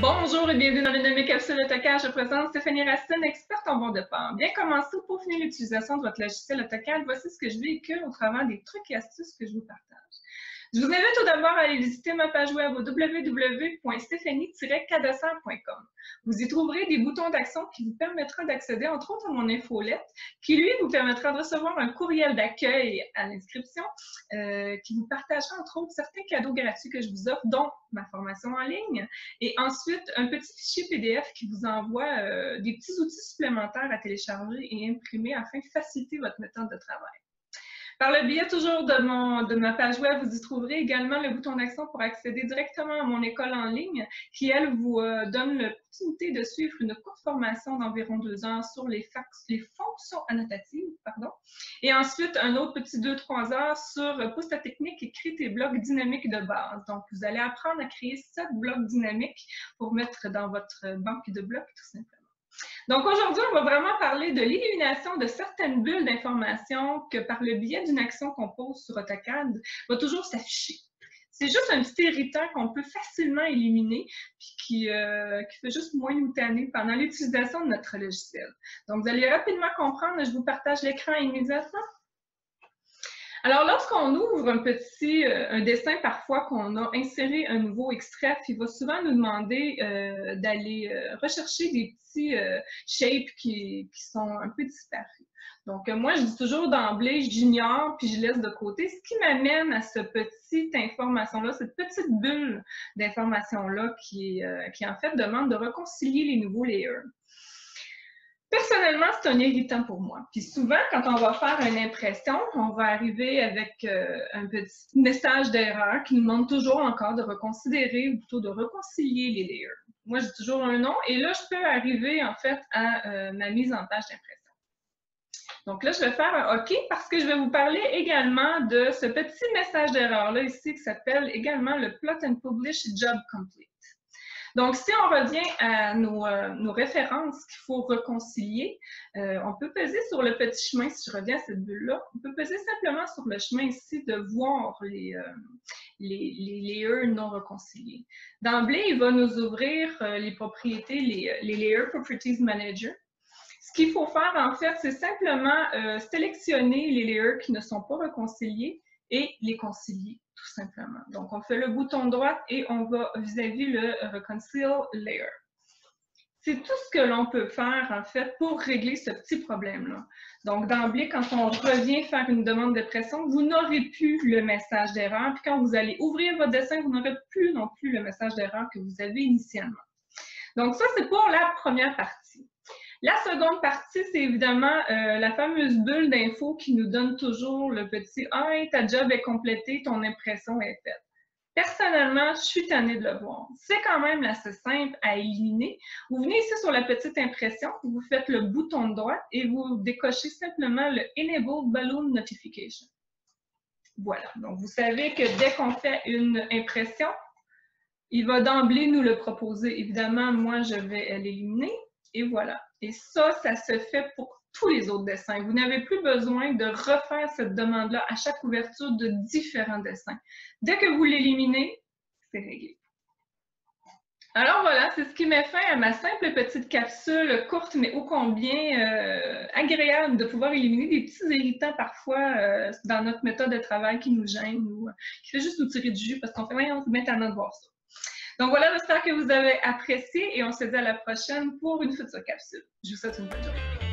Bonjour et bienvenue dans l'une de mes capsules AutoCAD. Je présente Stéphanie Racine, experte en bord de port. Bien commencer pour finir l'utilisation de votre logiciel AutoCAD, voici ce que je véhicule au travers des trucs et astuces que je vous partage. Je vous invite tout d'abord à aller visiter ma page web au www.stephanie-cadasser.com. Vous y trouverez des boutons d'action qui vous permettront d'accéder entre autres à mon infolette, qui lui vous permettra de recevoir un courriel d'accueil à l'inscription, qui vous partagera entre autres certains cadeaux gratuits que je vous offre, dont ma formation en ligne, et ensuite un petit fichier PDF qui vous envoie des petits outils supplémentaires à télécharger et imprimer afin de faciliter votre méthode de travail. Par le biais toujours de ma page web, vous y trouverez également le bouton d'action pour accéder directement à mon école en ligne qui, elle, vous donne l'opportunité de suivre une courte formation d'environ 2 heures sur les fonctions annotatives. Et ensuite, un autre petit 2-3 heures sur Pousse ta technique et crée tes blocs dynamiques de base. Donc, vous allez apprendre à créer 7 blocs dynamiques pour mettre dans votre banque de blocs, tout simplement. Donc aujourd'hui, on va vraiment parler de l'élimination de certaines bulles d'information que par le biais d'une action qu'on pose sur AutoCAD va toujours s'afficher. C'est juste un petit irritant qu'on peut facilement éliminer puis qui fait juste moins nous tanner pendant l'utilisation de notre logiciel. Donc vous allez rapidement comprendre, je vous partage l'écran immédiatement. Alors, lorsqu'on ouvre un dessin, parfois qu'on a inséré un nouveau extrait, il va souvent nous demander d'aller rechercher des petits shapes qui sont un peu disparus. Donc, moi, je dis toujours d'emblée, j'ignore puis je laisse de côté, ce qui m'amène à cette petite information-là, cette petite bulle d'information-là qui en fait demande de réconcilier les nouveaux layers. Personnellement, c'est un irritant pour moi. Puis souvent, quand on va faire une impression, on va arriver avec un petit message d'erreur qui nous demande toujours encore de reconsidérer ou plutôt de réconcilier les layers. Moi, j'ai toujours un nom et là, je peux arriver en fait à ma mise en page d'impression. Donc là, je vais faire un OK parce que je vais vous parler également de ce petit message d'erreur-là ici qui s'appelle également le Plot and Publish Job Complete. Donc, si on revient à nos références qu'il faut réconcilier, on peut peser sur le petit chemin, si je reviens à cette bulle-là, on peut peser simplement sur le chemin ici de voir les layers non réconciliés. D'emblée, il va nous ouvrir les propriétés, les Layer Properties Manager. Ce qu'il faut faire, en fait, c'est simplement sélectionner les layers qui ne sont pas réconciliés et les concilier, tout simplement. Donc, on fait le bouton droit et on va vis-à-vis le Reconcile Layer. C'est tout ce que l'on peut faire, en fait, pour régler ce petit problème-là. Donc, d'emblée, quand on revient faire une demande de pression, vous n'aurez plus le message d'erreur. Puis quand vous allez ouvrir votre dessin, vous n'aurez plus non plus le message d'erreur que vous avez initialement. Donc, ça, c'est pour la première partie. La seconde partie, c'est évidemment la fameuse bulle d'info qui nous donne toujours le petit « Hey, ta job est complétée, ton impression est faite ». Personnellement, je suis tannée de le voir. C'est quand même assez simple à éliminer. Vous venez ici sur la petite impression, vous faites le bouton de droite et vous décochez simplement le « Enable Balloon Notification ». Voilà. Donc, vous savez que dès qu'on fait une impression, il va d'emblée nous le proposer. Évidemment, moi, je vais l'éliminer. Et voilà. Et ça se fait pour tous les autres dessins. Vous n'avez plus besoin de refaire cette demande-là à chaque ouverture de différents dessins. Dès que vous l'éliminez, c'est réglé. Alors voilà, c'est ce qui met fin à ma simple petite capsule courte, mais ô combien agréable de pouvoir éliminer des petits irritants parfois dans notre méthode de travail qui nous gênent ou qui fait juste nous tirer du jus parce qu'on fait rien, on se met à de voir ça. Donc voilà, j'espère que vous avez apprécié et on se dit à la prochaine pour une future capsule. Je vous souhaite une bonne journée.